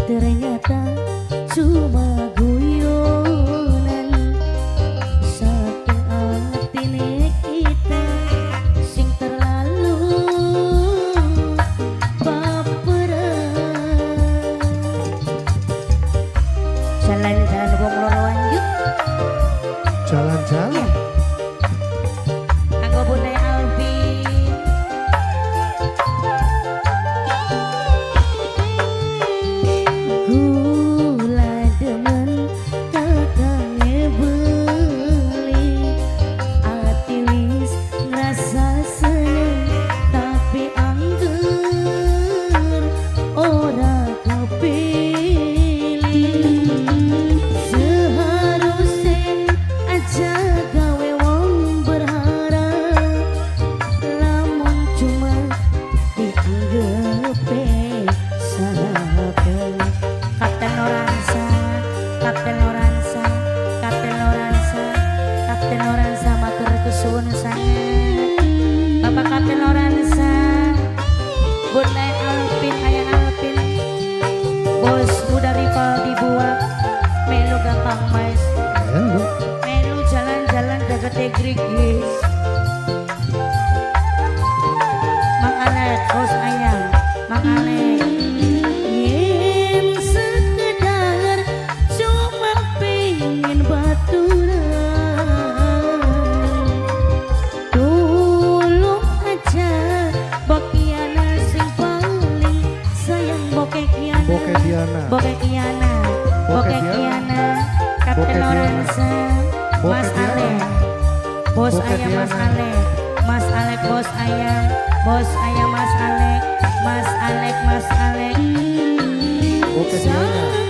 ternyata cuma guyonan. Sakit hati kita sing terlalu baperan. Jalan-jalan wong loroan yuk. Jalan-jalan. Anggo Bunda Alvin. Gula demen kakangnya beli, ati wis ngerasa seneng tapi angger ora kepilih. Seharusnya aja gawe wong berharap, lamun cuma dianggep sahabat. Kapten Loransa, Kapten Loransa, Kapten Loransa, Kapten Loransa matur kesuwun sanget. Bapak Kapten Loransa, Bunda Alvin, Ayah Alvin, bos muda rival dibuat, melu gampang mas, melu jalan-jalan dagete grigis. Mang Alek, bos ayah, Mang Alek. Yen sekedar cuma pengen baturan, tolong aja Bokiana sing paling sayang. Bokekiana, Bokekiana, Bokekiana, Kapten Loransa, Mas Alek, bos ayah Mas Alek, Mas Alek bos ayah, bos ayah Mas Alek, Mas Alek, Mas Alek. Bokekiana.